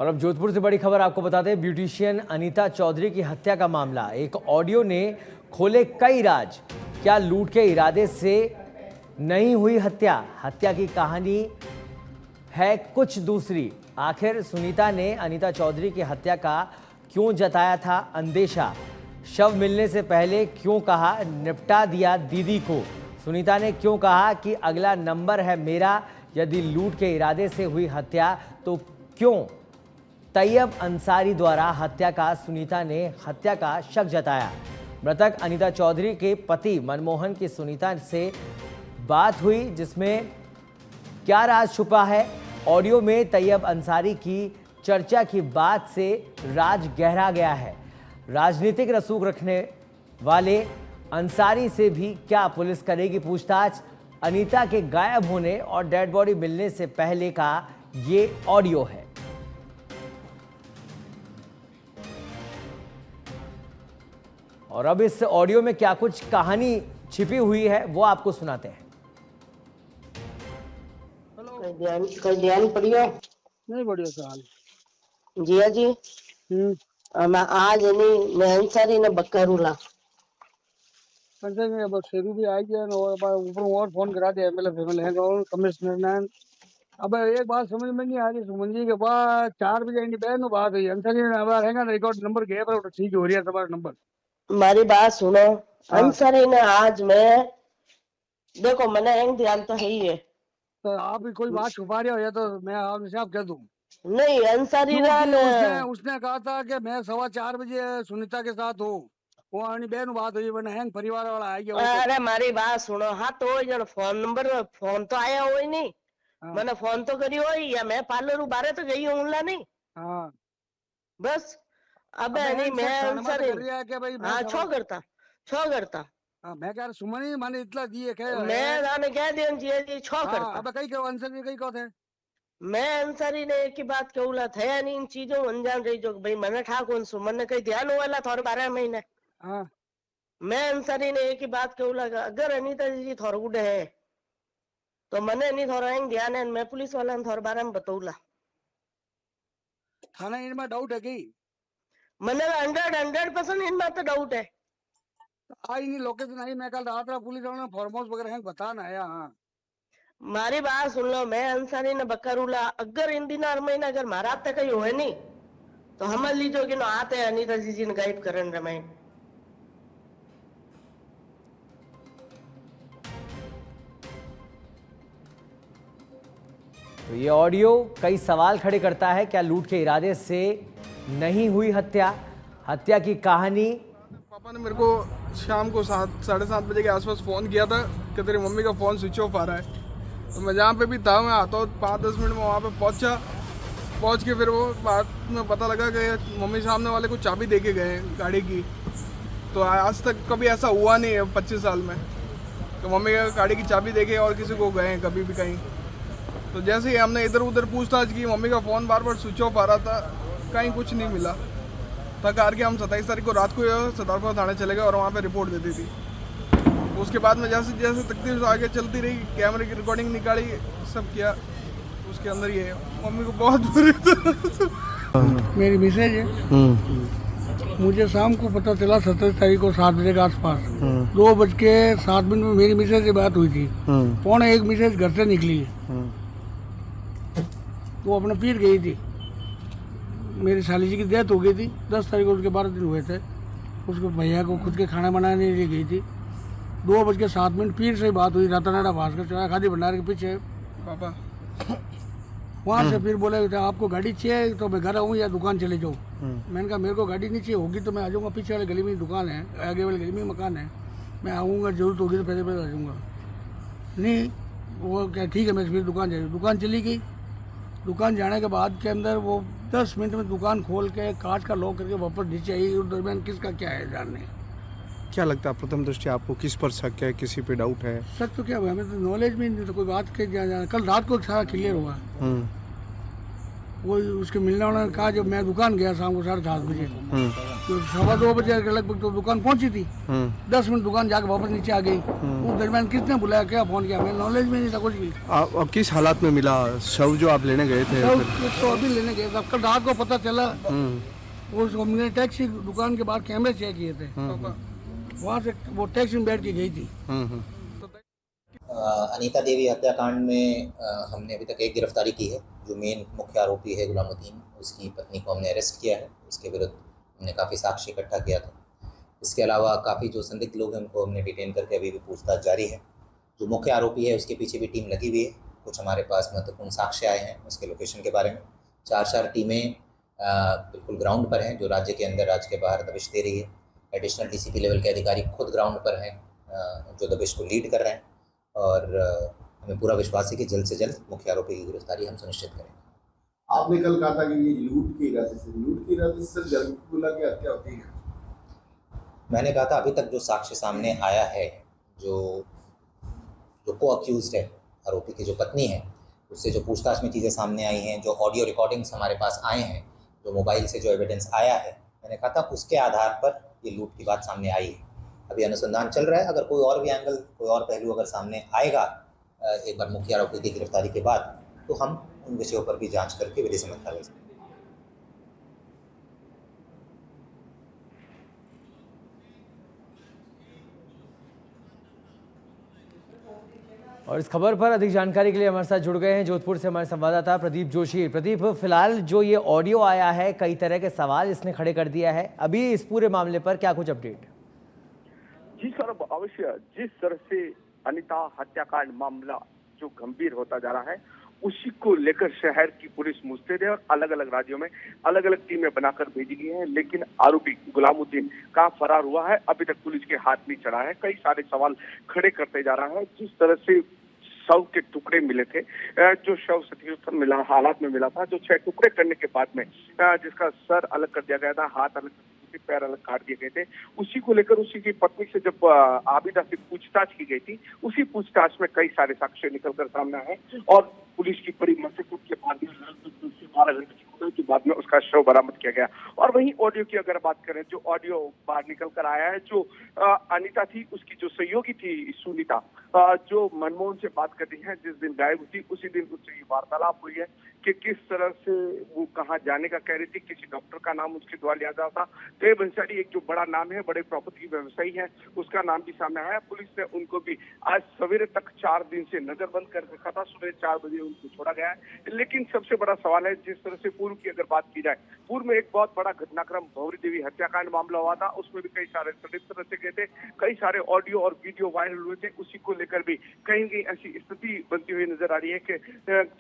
और अब जोधपुर से बड़ी खबर आपको बताते हैं। ब्यूटिशियन अनीता चौधरी की हत्या का मामला, एक ऑडियो ने खोले कई राज। क्या लूट के इरादे से नहीं हुई हत्या? हत्या की कहानी है कुछ दूसरी। आखिर सुनीता ने अनीता चौधरी की हत्या का क्यों जताया था अंदेशा? शव मिलने से पहले क्यों कहा निपटा दिया दीदी को? सुनीता ने क्यों कहा कि अगला नंबर है मेरा? यदि लूट के इरादे से हुई हत्या तो क्यों तैयब अंसारी द्वारा हत्या का सुनीता ने हत्या का शक जताया? मृतक अनीता चौधरी के पति मनमोहन की सुनीता से बात हुई, जिसमें क्या राज छुपा है? ऑडियो में तैयब अंसारी की चर्चा की बात से राज गहरा गया है। राजनीतिक रसूख रखने वाले अंसारी से भी क्या पुलिस करेगी पूछताछ? अनीता के गायब होने और डेड बॉडी मिलने से पहले का ये ऑडियो है। और अब इस ऑडियो में क्या कुछ कहानी छिपी हुई है वो आपको सुनाते हैं। कोई ध्यान पड़ियो नहीं बढ़िया सवाल जिया जी। मैं आज नहीं मैं अंसारी ने बकरूला पंचायत में अब शेरू भी आ गया और ऊपर और फोन करा दिया एमएलए फैमिली है और कमिश्नर ने। अब एक बात समझ में नहीं आ रही सुमन जी के बाद 4 बजे इंडी बहन बात हुई अंसारी ने हमारा हैगा रिकॉर्ड नंबर गया पर ठीक हो रही है तुम्हारा नंबर। मारी बात सुनो। अंसारी ने आज मैं देखो मैंने एक ध्यान तो है ही है, तो आप भी कोई बात छुपा रहे हो या तो मैं आपसे आप कह दूं। नहीं अंसारी उसने कहा था कि मैं 4:15 बजे सुनीता के साथ हूँ, वो अपनी बहन बात हुई वरना हैंग परिवार वाला आ गया। अरे मारी बात सुनो। हाँ तो जन फोन नंबर फोन तो आया हो ही नहीं। मैंने फोन तो करी हो या मैं पार्लर बारे तो गई हूँ नहीं। हाँ बस अब नहीं मैं अंसारी हाँ छो करता मैं कह रहा सुमन ही माने इतना दिए कह मैं जाने कह दिया जी छो करता। अब कई कहो अंसारी कई कहो थे मैं अंसारी ने एक ही बात कहूला थे नहीं इन चीजों अनजान रही जो भाई मैंने ठाकुर सुमन ने कहीं ध्यान हुआ थोड़े 12 महीने। हाँ मैं अंसारी ने एक ही बात कहूला अगर अनीता जी थोड़ा उड़े है तो मने नहीं थोड़ा ध्यान है मैं पुलिस वाला ने थोड़े बारे में बताऊला। थाना इनमें डाउट है कि मने 100% इन बात तो डाउट है। आई नहीं लोकेशन आई मैं कल रात पुलिस वालों ने फार्म हाउस वगैरह बताना आया। हाँ मारी बात सुन लो। मैं अंसारी ने बकरूला अगर इन दिन महीना अगर महाराज तक कहीं हुए नहीं तो हम लीजो कि आते अनीता जी ने गायब करन रमाइन। तो ये ऑडियो कई सवाल खड़े करता है। क्या लूट के इरादे से नहीं हुई हत्या? हत्या की कहानी। पापा ने मेरे को शाम को 7-7:30 बजे के आसपास फ़ोन किया था कि तेरी मम्मी का फ़ोन स्विच ऑफ आ रहा है। तो मैं जहाँ पे भी था मैं आता हूँ 5-10 मिनट में वहाँ पे पहुँच के फिर वो बात में पता लगा कि मम्मी सामने वाले को चाबी दे के गए गाड़ी की। तो आज तक कभी ऐसा हुआ नहीं है 25 साल में तो मम्मी गाड़ी की चाबी दे के और किसी को गए कभी भी कहीं। तो जैसे ही हमने इधर उधर पूछताछ की मम्मी का फ़ोन बार बार स्विच ऑफ आ रहा था, कहीं कुछ नहीं मिला। तक करके हम 27 तारीख को रात को सदारपुर थाने चले गए और वहाँ पे रिपोर्ट दे दी थी। उसके बाद में जैसे जैसे तकलीफ आगे चलती रही कैमरे की रिकॉर्डिंग निकाली सब किया, उसके अंदर ये मम्मी को बहुत बुरी मेरी मैसेज है मुझे शाम को पता चला 27 तारीख को 7 बजे के आसपास 2:07 में मेरी मिसेज से बात हुई थी। 1:15 मिसेज घर से निकली वो अपने पीर गई थी। मेरी साली जी की डेथ हो गई थी 10 तारीख को, उसके 12 दिन हुए थे। उसके भैया को खुद के खाना बनाने के लिए गई थी। 2:07 पीर से बात हुई रतनाडा भास्कर चौराहा खादी भंडार के पीछे पापा। वहाँ से फिर बोले आपको गाड़ी चाहिए तो मैं घर आऊँ या दुकान चले जाऊँ। मैंने कहा मेरे को गाड़ी नहीं चाहिए, होगी तो मैं आ जाऊँगा, पीछे वाली गली में दुकान है, आगे वाली गली में मकान है, मैं आऊँगा जरूरत होगी तो पैसे आ जाऊँगा। नहीं वो क्या ठीक है मैं फिर दुकान चली गई। दुकान जाने के बाद के अंदर वो 10 मिनट में दुकान खोल के कांच का लॉक करके वापस नीचे आई। उस दरमियान किसका क्या है जानने। क्या लगता है प्रथम दृष्टि आपको किस पर शक है, किसी पे डाउट है? सच तो क्या हुआ हमें तो नॉलेज भी नहीं, तो कोई बात के कल रात को सारा क्लियर हुआ। वो उसके मिलने वालों ने कहा जब मैं दुकान गया शाम को 7:30 बजे तो 2:15 बजे के लगभग तो दुकान पहुंची थी। 10 मिनट दुकान जाके वापस नीचे आ गई। उस दरमियान किसने बुलाया, क्या फोन किया, मैं नॉलेज में नहीं था कुछ भी। आप किस हालात में मिला शव जो आप लेने गए थे? तो अभी लेने गए थे, कल रात को पता चला। उसको मैंने टैक्सी दुकान के बाहर कैमरे चेक किए थे, वहाँ से वो टैक्सी में बैठ के गई थी। अनीता देवी हत्याकांड में हमने अभी तक एक गिरफ्तारी की है। जो मेन मुख्य आरोपी है गुलामुद्दीन, उसकी पत्नी को हमने अरेस्ट किया है। उसके विरुद्ध हमने काफ़ी साक्ष्य इकट्ठा किया था। इसके अलावा काफ़ी जो संदिग्ध लोग हैं उनको हमने डिटेन करके अभी भी पूछताछ जारी है। जो मुख्य आरोपी है उसके पीछे भी टीम लगी हुई है। कुछ हमारे पास महत्वपूर्ण साक्ष्य आए हैं उसके लोकेशन के बारे में। 4 टीमें बिल्कुल ग्राउंड पर हैं, जो राज्य के अंदर राज्य के बाहर दबिश दे रही है। एडिशनल डीसीपी लेवल के अधिकारी खुद ग्राउंड पर हैं, जो दबिश को लीड कर रहे हैं। और हमें पूरा विश्वास है कि जल्द से जल्द मुख्य आरोपी की गिरफ्तारी हम सुनिश्चित करेंगे। आपने कल कहा था कि ये लूट के इरादे से जरगुल्ला की हत्या होती है। मैंने कहा था अभी तक जो साक्ष्य सामने आया है, जो को अक्यूज्ड है, आरोपी की जो पत्नी है, उससे जो पूछताछ में चीज़ें सामने आई हैं, जो ऑडियो रिकॉर्डिंग्स हमारे पास आए हैं, जो मोबाइल से जो एविडेंस आया है, मैंने कहा था उसके आधार पर ये लूट की बात सामने आई है। अभी अनुसंधान चल रहा है। अगर कोई और भी एंगल, कोई और पहलू अगर सामने आएगा एक बार मुख्य आरोपी की गिरफ्तारी के बाद, तो हम उन विषयों पर भी जांच करके विधि सम्मत कार्रवाई करेंगे। और इस खबर पर अधिक जानकारी के लिए हमारे साथ जुड़ गए हैं जोधपुर से हमारे संवाददाता प्रदीप जोशी। प्रदीप, फिलहाल जो ये ऑडियो आया है, कई तरह के सवाल इसने खड़े कर दिया है। अभी इस पूरे मामले पर क्या कुछ अपडेट? जी सर, अवश्य। जिस तरह से अनीता हत्याकांड मामला जो गंभीर होता जा रहा है, उसी को लेकर शहर की पुलिस मुस्तैद है और अलग अलग राज्यों में अलग अलग टीमें बनाकर भेजी गई हैं। लेकिन आरोपी गुलामुद्दीन कहाँ फरार हुआ है, अभी तक पुलिस के हाथ नहीं चढ़ा है। कई सारे सवाल खड़े करते जा रहा है। जिस तरह से शव के टुकड़े मिले थे, जो शव क्षतिग्रस्त मिला हालात में मिला था, जो 6 टुकड़े करने के बाद में जिसका सर अलग कर दिया गया था, हाथ अलग, पैर अलग काट दिए गए थे, उसी को लेकर उसी की पत्नी से जब आबिदा से पूछताछ की गई थी, उसी पूछताछ में कई सारे साक्ष्य निकलकर सामने आए और पुलिस की बड़ी मशक्कत के बाद 12 घंटे के बाद में उसका शव बरामद किया गया। और वहीं ऑडियो की अगर बात करें, जो ऑडियो बाहर निकल कर आया है, जो अनीता थी, उसकी जो सहयोगी थी सुनीता, जो मनमोहन से बात करती है, जिस दिन गायब हुई उसी दिन उससे ये वार्तालाप हुई है कि किस तरह से वो कहाँ जाने का कह रही थी। किसी डॉक्टर का नाम उसके द्वारा लिया जा था। देव भंसाली एक जो बड़ा नाम है, बड़े प्रॉपर्टी व्यवसायी है, उसका नाम भी सामने आया। पुलिस ने उनको भी आज सवेरे तक 4 दिन से नजरबंद कर रखा था। सुबह 4 बजे उनको छोड़ा गया है। लेकिन सबसे बड़ा सवाल है, जिस तरह से पूर्व की अगर बात की जाए, पूर्व में एक बहुत बड़ा घटनाक्रम भंवरी देवी हत्याकांड मामला हुआ था, उसमें भी कई सारे संदिग्ध रचे गए थे, कई सारे ऑडियो और वीडियो वायरल हुए थे। उसी को लेकर भी कहीं कहीं ऐसी स्थिति बनती हुई नजर आ रही है कि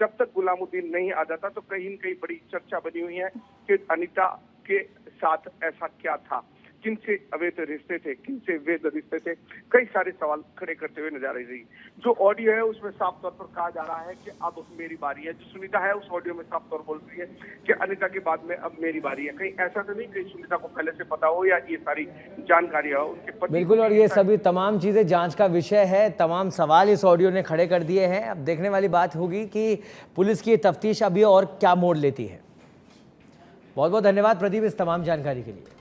जब तक गुलामुद्दीन नहीं आ जाता तो कहीं न कहीं बड़ी चर्चा बनी हुई है कि अनीता के साथ ऐसा क्या था, किनसे अवैध रिश्ते थे, किनसे वैध रिश्ते थे। कई सारे सवाल खड़े करते हुए नजर आ रही। जो ऑडियो है उसमें साफ तौर पर कहा जा रहा है कि अब मेरी बारी है। जो सुनीता है उस ऑडियो में साफ तौर पर बोल रही है कि अनीता के बाद में अब मेरी बारी है। कहीं ऐसा तो नहीं कि सुनीता को पहले से पता हो या ये सारी जानकारी हो उनके पति। बिल्कुल, और ये सभी तमाम चीजें जांच का विषय है। तमाम सवाल इस ऑडियो ने खड़े कर दिए हैं। अब देखने वाली बात होगी कि पुलिस की तफ्तीश अभी और क्या मोड़ लेती है। बहुत बहुत धन्यवाद प्रदीप इस तमाम जानकारी के लिए।